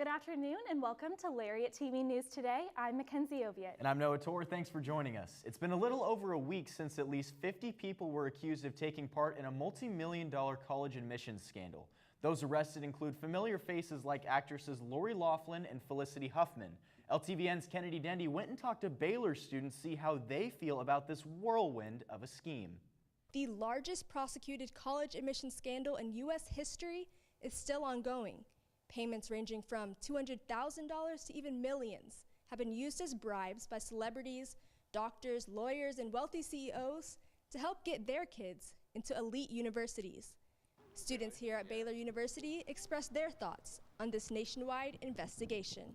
Good afternoon and welcome to Lariat TV News Today. I'm Mackenzie Oviatt. And I'm Noah Torr. Thanks for joining us. It's been a little over a week since at least 50 people were accused of taking part in a multi-million-dollar college admissions scandal. Those arrested include familiar faces like actresses Lori Loughlin and Felicity Huffman. LTVN's Kennedy Dendy went and talked to Baylor students to see how they feel about this whirlwind of a scheme. The largest prosecuted college admissions scandal in U.S. history is still ongoing. Payments ranging from $200,000 to even millions have been used as bribes by celebrities, doctors, lawyers, and wealthy CEOs to help get their kids into elite universities. Students here at Baylor University expressed their thoughts on this nationwide investigation.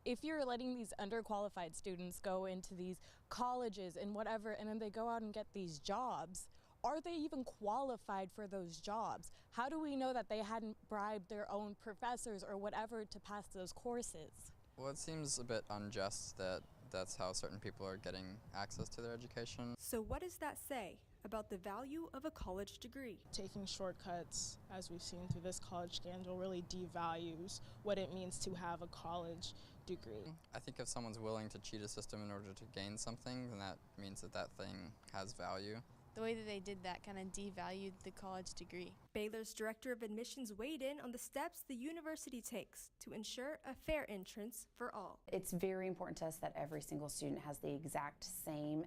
If you're letting these underqualified students go into these colleges and whatever, and then they go out and get these jobs, are they even qualified for those jobs? How do we know that they hadn't bribed their own professors or whatever to pass those courses? Well, it seems a bit unjust that that's how certain people are getting access to their education. So what does that say about the value of a college degree? Taking shortcuts, as we've seen through this college scandal, really devalues what it means to have a college degree. I think if someone's willing to cheat a system in order to gain something, then that means that that thing has value. The way that they did that kind of devalued the college degree. Baylor's director of admissions weighed in on the steps the university takes to ensure a fair entrance for all. It's very important to us that every single student has the exact same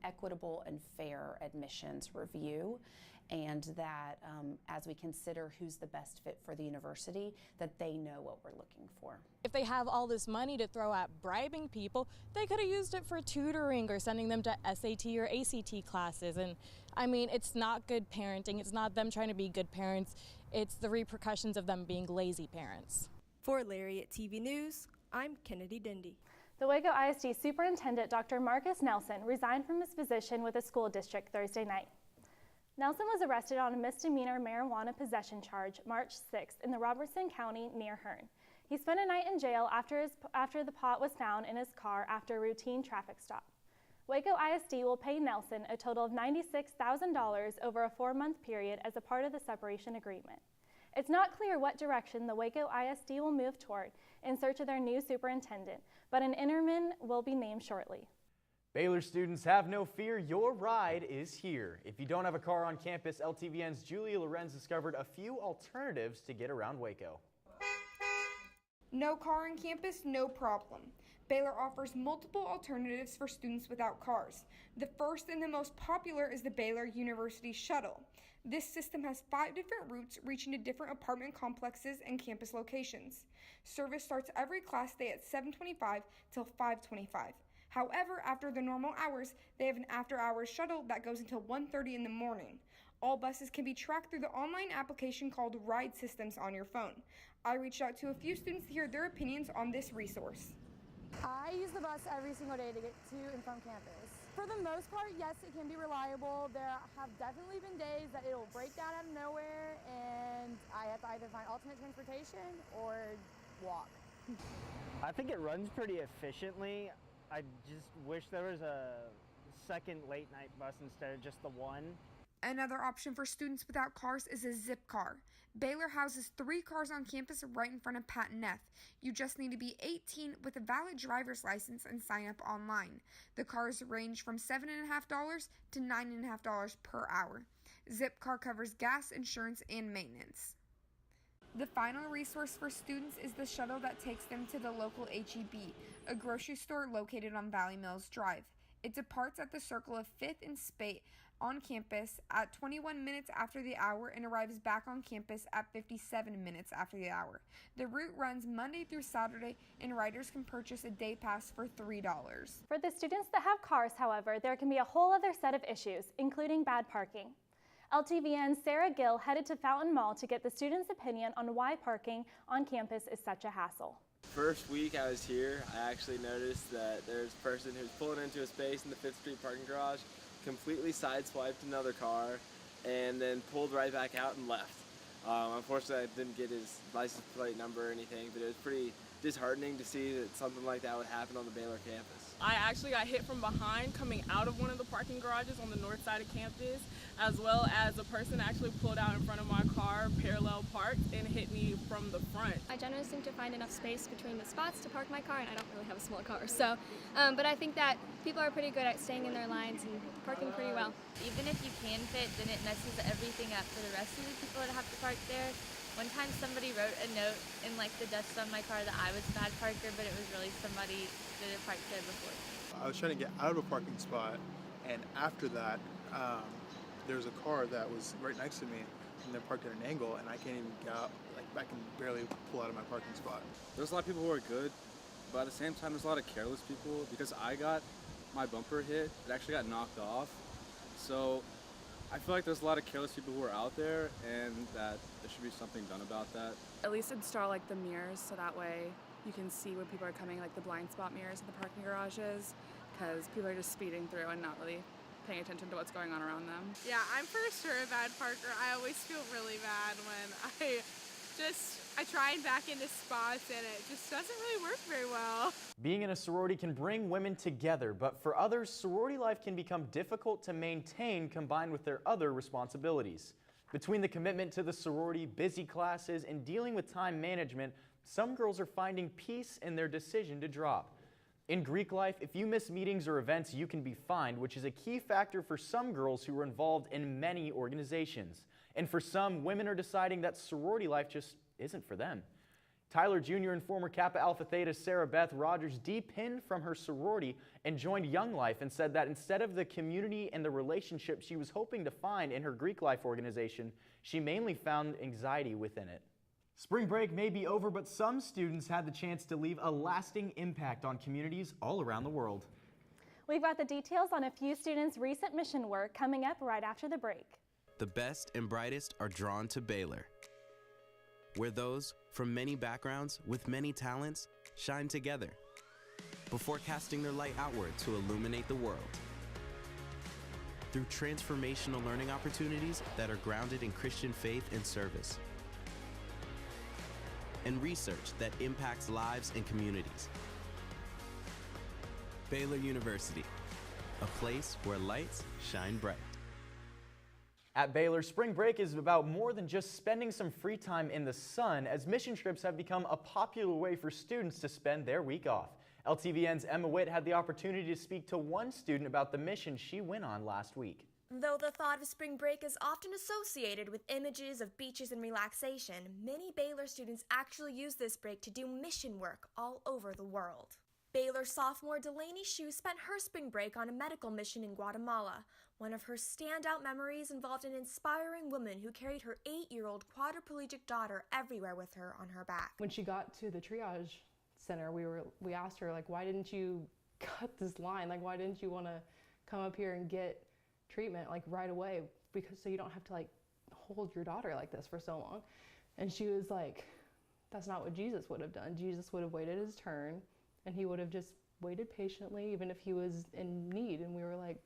equitable and fair admissions review, and that as we consider who's the best fit for the university, that they know what we're looking for. If they have all this money to throw at bribing people, they could have used it for tutoring or sending them to SAT or ACT classes. And I mean, it's not good parenting. It's not them trying to be good parents. It's the repercussions of them being lazy parents. For Lariat TV News, I'm Kennedy Dendy. The Waco ISD Superintendent Dr. Marcus Nelson resigned from his position with the school district Thursday night. Nelson was arrested on a misdemeanor marijuana possession charge March 6th in the Robertson County near Hearn. He spent a night in jail after the pot was found in his car after a routine traffic stop. Waco ISD will pay Nelson a total of $96,000 over a 4-month period as a part of the separation agreement. It's not clear what direction the Waco ISD will move toward in search of their new superintendent, but an interim will be named shortly. Baylor students, have no fear, your ride is here. If you don't have a car on campus, LTVN's Julia Lorenz discovered a few alternatives to get around Waco. No car on campus, no problem. Baylor offers multiple alternatives for students without cars. The first and the most popular is the Baylor University Shuttle. This system has 5 different routes reaching to different apartment complexes and campus locations. Service starts every class day at 7:25 till 5:25. However, after the normal hours, they have an after-hours shuttle that goes until 1:30 in the morning. All buses can be tracked through the online application called Ride Systems on your phone. I reached out to a few students to hear their opinions on this resource. I use the bus every single day to get to and from campus. For the most part, yes, it can be reliable. There have definitely been days that it'll break down out of nowhere and I have to either find alternate transportation or walk. I think it runs pretty efficiently. I just wish there was a second late night bus instead of just the one. Another option for students without cars is a zip car. Baylor houses 3 cars on campus right in front of Pat and Neff. You just need to be 18 with a valid driver's license and sign up online. The cars range from $7.50 to $9.50 per hour. Zip car covers gas, insurance, and maintenance. The final resource for students is the shuttle that takes them to the local H-E-B, a grocery store located on Valley Mills Drive. It departs at the circle of 5th and Spate on campus at 21 minutes after the hour and arrives back on campus at 57 minutes after the hour. The route runs Monday through Saturday, and riders can purchase a day pass for $3. For the students that have cars, however, there can be a whole other set of issues, including bad parking. LTVN's Sarah Gill headed to Fountain Mall to get the students' opinion on why parking on campus is such a hassle. First week I was here, I actually noticed that there's a person who's pulling into a space in the 5th Street parking garage, completely sideswiped another car, and then pulled right back out and left. Unfortunately, I didn't get his license plate number or anything, but it was pretty disheartening to see that something like that would happen on the Baylor campus. I actually got hit from behind coming out of one of the parking garages on the north side of campus, as well as a person actually pulled out in front of my car, parallel parked, and hit me from the front. I generally seem to find enough space between the spots to park my car, and I don't really have a small car. So, but I think that people are pretty good at staying in their lines and parking pretty well. Even if you can fit, then it messes everything up for the rest of the people that have to park there. One time somebody wrote a note in like the dust on my car that I was a bad parker, but it was really somebody that had parked there before. I was trying to get out of a parking spot, and after that, there was a car that was right next to me, and they're parked at an angle, and I can't even get out. Like, I can barely pull out of my parking spot. There's a lot of people who are good, but at the same time, there's a lot of careless people. Because I got my bumper hit, it actually got knocked off. So I feel like there's a lot of careless people who are out there, and that there should be something done about that. At least install like the mirrors, so that way you can see when people are coming, like the blind spot mirrors in the parking garages, because people are just speeding through and not really paying attention to what's going on around them. Yeah, I'm for sure a bad parker. I always feel really bad when I try and back into spots and it just doesn't really work very well. Being in a sorority can bring women together, but for others, sorority life can become difficult to maintain combined with their other responsibilities. Between the commitment to the sorority, busy classes, and dealing with time management, some girls are finding peace in their decision to drop. In Greek life, if you miss meetings or events, you can be fined, which is a key factor for some girls who are involved in many organizations. And for some, women are deciding that sorority life just isn't for them. Tyler Jr. and former Kappa Alpha Theta Sarah Beth Rogers depinned from her sorority and joined Young Life and said that instead of the community and the relationship she was hoping to find in her Greek life organization, she mainly found anxiety within it. Spring break may be over, but some students had the chance to leave a lasting impact on communities all around the world. We've got the details on a few students' recent mission work coming up right after the break. The best and brightest are drawn to Baylor, where those from many backgrounds with many talents shine together before casting their light outward to illuminate the world. Through transformational learning opportunities that are grounded in Christian faith and service, and research that impacts lives and communities. Baylor University, a place where lights shine bright. At Baylor, spring break is about more than just spending some free time in the sun, as mission trips have become a popular way for students to spend their week off. LTVN's Emma Witt had the opportunity to speak to one student about the mission she went on last week. Though the thought of spring break is often associated with images of beaches and relaxation, many Baylor students actually use this break to do mission work all over the world. Baylor sophomore Delaney Hsu spent her spring break on a medical mission in Guatemala. One of her standout memories involved an inspiring woman who carried her 8-year-old quadriplegic daughter everywhere with her on her back. When she got to the triage center, we asked her, like, why didn't you cut this line? Like, why didn't you want to come up here and get treatment like right away, because so you don't have to like hold your daughter like this for so long? And she was like, that's not what Jesus would have done. Jesus would have waited his turn, and he would have just waited patiently even if he was in need. And we were like,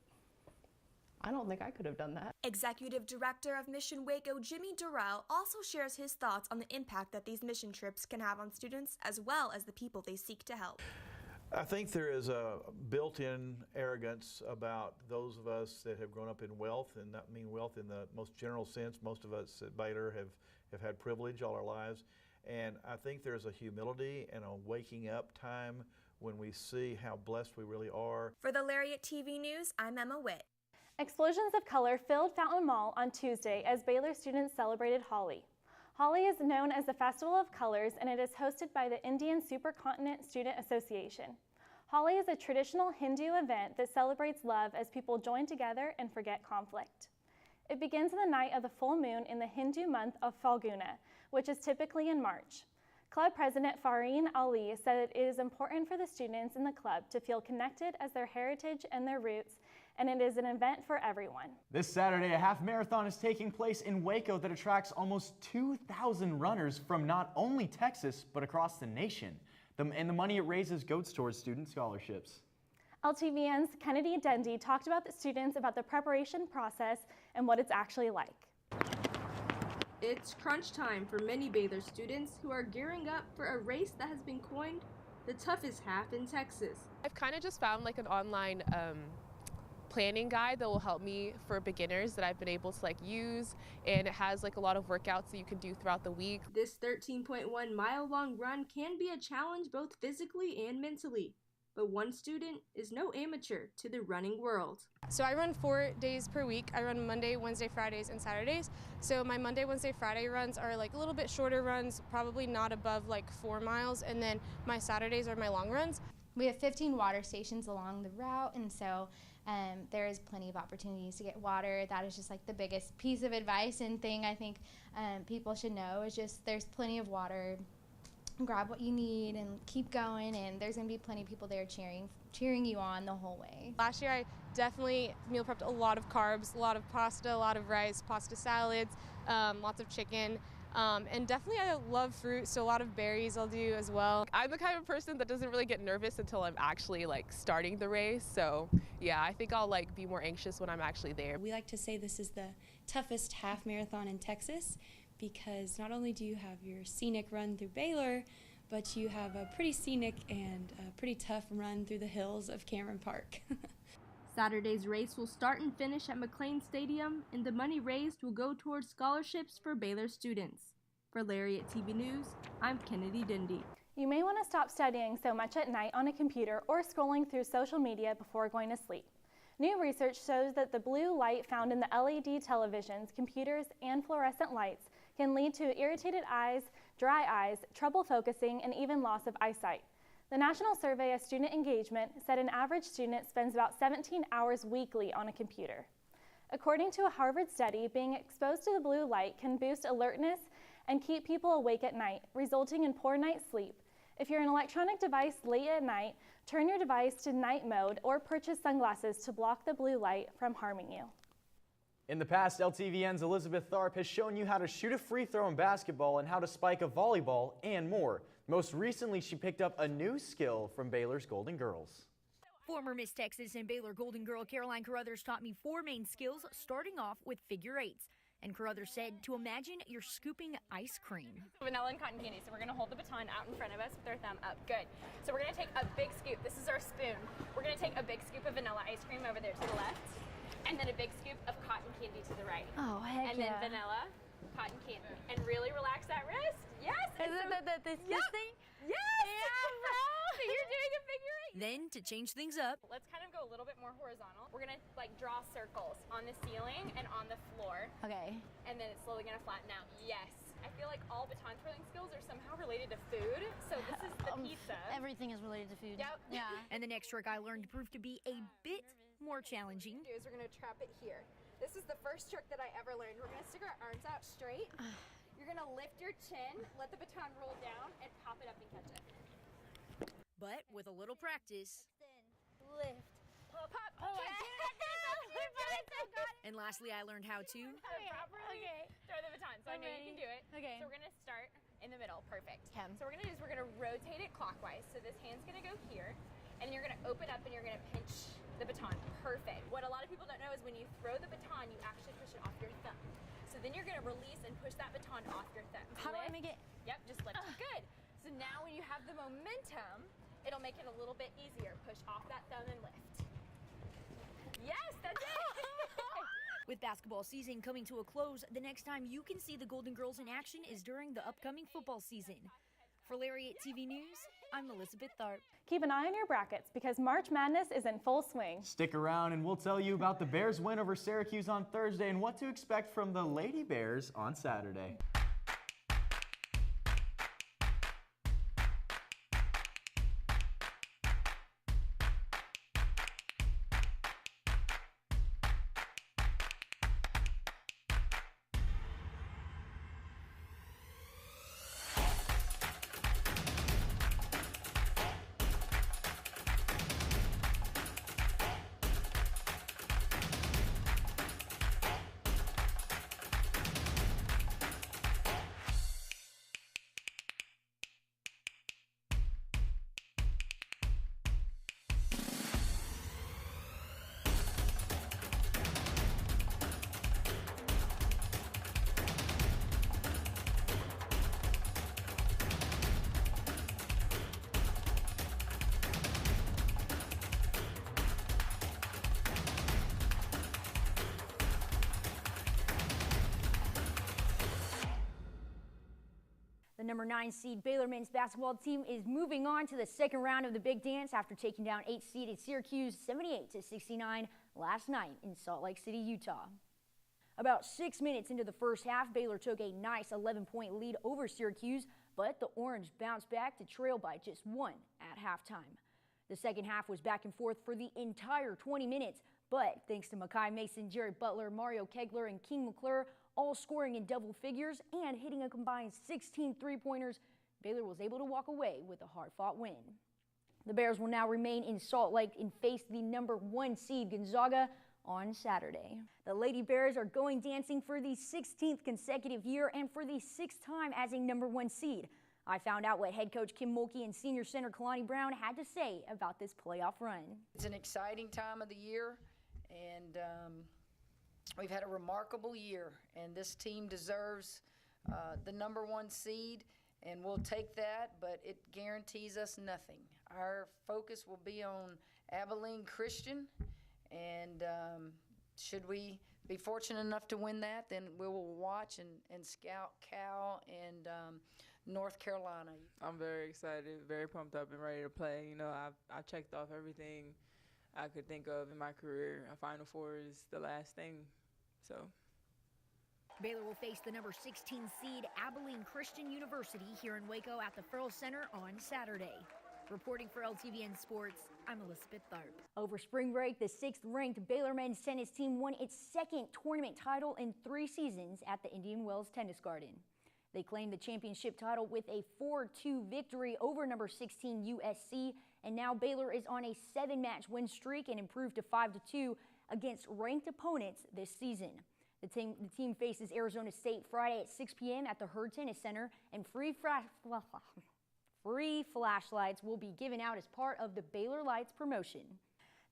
I don't think I could have done that. Executive Director of Mission Waco, Jimmy Durrell, also shares his thoughts on the impact that these mission trips can have on students as well as the people they seek to help. I think there is a built-in arrogance about those of us that have grown up in wealth, and not mean wealth in the most general sense. Most of us at Baylor have had privilege all our lives. And I think there's a humility and a waking up time when we see how blessed we really are. For the Lariat TV News, I'm Emma Witt. Explosions of color filled Fountain Mall on Tuesday as Baylor students celebrated Holi. Holi is known as the Festival of Colors, and it is hosted by the Indian Supercontinent Student Association. Holi is a traditional Hindu event that celebrates love as people join together and forget conflict. It begins on the night of the full moon in the Hindu month of Falguna, which is typically in March. Club President Fareen Ali said it is important for the students in the club to feel connected as their heritage and their roots, and it is an event for everyone. This Saturday, a half marathon is taking place in Waco that attracts almost 2,000 runners from not only Texas, but across the nation. And the money it raises goes towards student scholarships. LTVN's Kennedy Dendy talked about the students about the preparation process and what it's actually like. It's crunch time for many Baylor students who are gearing up for a race that has been coined the toughest half in Texas. I've kind of just found like an online planning guide that will help me for beginners that I've been able to use, and it has like a lot of workouts that you can do throughout the week. This 13.1 mile long run can be a challenge both physically and mentally, but one student is no amateur to the running world. So I run 4 days per week. I run Monday, Wednesday, Fridays, and Saturdays. So my Monday, Wednesday, Friday runs are like a little bit shorter runs, probably not above like 4 miles, and then my Saturdays are my long runs. We have 15 water stations along the route, and so there is plenty of opportunities to get water. That is just like the biggest piece of advice and thing I think people should know is just there's plenty of water. Grab what you need and keep going, and there's going to be plenty of people there cheering you on the whole way. Last year I definitely meal prepped a lot of carbs, a lot of pasta, a lot of rice, pasta salads, lots of chicken. And definitely I love fruit, so a lot of berries I'll do as well. I'm the kind of person that doesn't really get nervous until I'm actually like starting the race. So yeah, I think I'll like be more anxious when I'm actually there. We like to say this is the toughest half marathon in Texas because not only do you have your scenic run through Baylor, but you have a pretty scenic and a pretty tough run through the hills of Cameron Park. Saturday's race will start and finish at McLean Stadium, and the money raised will go towards scholarships for Baylor students. For Lariat TV News, I'm Kennedy Dindy. You may want to stop studying so much at night on a computer or scrolling through social media before going to sleep. New research shows that the blue light found in the LED televisions, computers, and fluorescent lights can lead to irritated eyes, dry eyes, trouble focusing, and even loss of eyesight. The National Survey of Student Engagement said an average student spends about 17 hours weekly on a computer. According to a Harvard study, being exposed to the blue light can boost alertness and keep people awake at night, resulting in poor night's sleep. If you're an electronic device late at night, turn your device to night mode or purchase sunglasses to block the blue light from harming you. In the past, LTVN's Elizabeth Tharp has shown you how to shoot a free throw in basketball and how to spike a volleyball and more. Most recently, she picked up a new skill from Baylor's Golden Girls. Former Miss Texas and Baylor Golden Girl Caroline Carruthers taught me 4 main skills, starting off with figure eights. And Carruthers said to imagine you're scooping ice cream. Vanilla and cotton candy. So we're gonna hold the baton out in front of us with our thumb up. Good. So we're gonna take a big scoop. This is our spoon. We're gonna take a big scoop of vanilla ice cream over there to the left, and then a big scoop of cotton candy to the right. Oh, heck and then vanilla, cotton candy, and really relax that wrist. Yes. Is it this thing? Yes. Yeah, bro. So you're doing a figure eight. Then to change things up, Let's kind of go a little bit more horizontal. We're gonna like draw circles on the ceiling and on the floor. Okay. And then it's slowly gonna flatten out. Yes. I feel like all baton throwing skills are somehow related to food. So this is the pizza. everything is related to food. Yep. Yeah. And the next trick I learned proved to be a bit more challenging. We're gonna trap it here. This is the first trick that I ever learned. We're gonna stick our arms out straight. You're gonna lift your chin, let the baton roll down, and pop it up and catch it. But with a little practice. Lift, pop, pop. Oh, catch. And lastly, I learned how to Properly throw the baton. So I know you can do it. Okay. So we're gonna start in the middle. Perfect. So what we're gonna do is we're gonna rotate it clockwise. So this hand's gonna go here, and you're gonna open up and you're gonna pinch the baton. Perfect. What a lot of people don't know is when you throw the baton, you actually push it off your thumb. So then you're gonna release and push that baton off your thumb. How do I make it? Yep, just lift. Good. So now when you have the momentum, it'll make it a little bit easier. Push off that thumb and lift. Yes, that's it. With basketball season coming to a close, the next time you can see the Golden Girls in action is during the upcoming football season. For Lariat TV News, I'm Elizabeth Tharp. Keep an eye on your brackets because March Madness is in full swing. Stick around and we'll tell you about the Bears' win over Syracuse on Thursday and what to expect from the Lady Bears on Saturday. number 9 seed Baylor men's basketball team is moving on to the second round of the Big Dance after taking down 8 seeded Syracuse 78-69 last night in Salt Lake City, Utah. About 6 minutes into the first half, Baylor took a nice 11-point lead over Syracuse, but the Orange bounced back to trail by just 1 at halftime. The second half was back and forth for the entire 20 minutes, but thanks to Makai Mason, Jared Butler, Mario Kegler, and King McClure all scoring in double figures and hitting a combined 16 three-pointers, Baylor was able to walk away with a hard-fought win. The Bears will now remain in Salt Lake and face the number 1 seed Gonzaga on Saturday. The Lady Bears are going dancing for the 16th consecutive year and for the 6th time as a number 1 seed. I found out what head coach Kim Mulkey and senior center Kalani Brown had to say about this playoff run. It's an exciting time of the year, and we've had a remarkable year, and this team deserves the number 1 seed, and we'll take that, but it guarantees us nothing. Our focus will be on Abilene Christian, and should we be fortunate enough to win that, then we will watch and scout Cal and North Carolina. I'm very excited, very pumped up and ready to play. You know, I've checked off everything I could think of in my career. A Final Four is the last thing, so. Baylor will face the number 16 seed Abilene Christian University here in Waco at the Ferrell Center on Saturday. Reporting for LTVN Sports, I'm Elizabeth Tharp. Over spring break, the 6th-ranked Baylor men's tennis team won its 2nd tournament title in 3 seasons at the Indian Wells Tennis Garden. They claimed the championship title with a 4-2 victory over number 16 USC, and now Baylor is on a 7-match win streak and improved to 5-2 against ranked opponents this season. The team faces Arizona State Friday at 6 p.m. at the Herd Tennis Center, and free flashlights will be given out as part of the Baylor Lights promotion.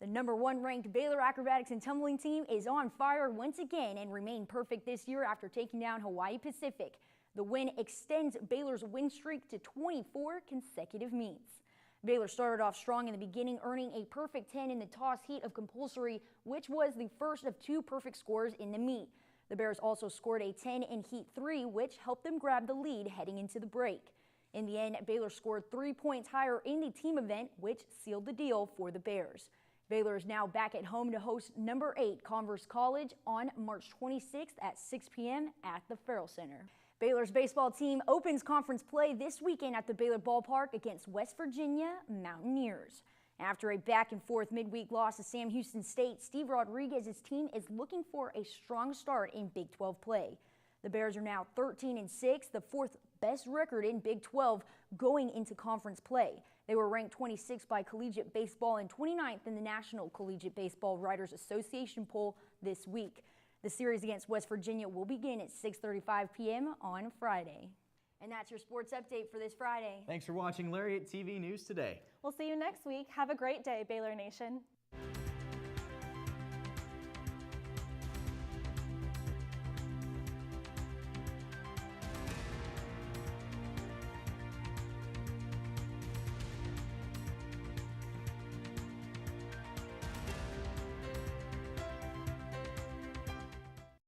The number 1 ranked Baylor acrobatics and tumbling team is on fire once again and remained perfect this year after taking down Hawaii Pacific. The win extends Baylor's win streak to 24 consecutive meets. Baylor started off strong in the beginning, earning a perfect 10 in the toss heat of compulsory, which was the first of 2 perfect scores in the meet. The Bears also scored a 10 in heat 3, which helped them grab the lead heading into the break. In the end, Baylor scored 3 points higher in the team event, which sealed the deal for the Bears. Baylor is now back at home to host number 8 Converse College on March 26th at 6 p.m. at the Ferrell Center. Baylor's baseball team opens conference play this weekend at the Baylor Ballpark against West Virginia Mountaineers. After a back-and-forth midweek loss to Sam Houston State, Steve Rodriguez's team is looking for a strong start in Big 12 play. The Bears are now 13-6, the 4th best record in Big 12 going into conference play. They were ranked 26th by Collegiate Baseball and 29th in the National Collegiate Baseball Writers Association poll this week. The series against West Virginia will begin at 6:35 p.m. on Friday. And that's your sports update for this Friday. Thanks for watching Lariat TV News today. We'll see you next week. Have a great day, Baylor Nation.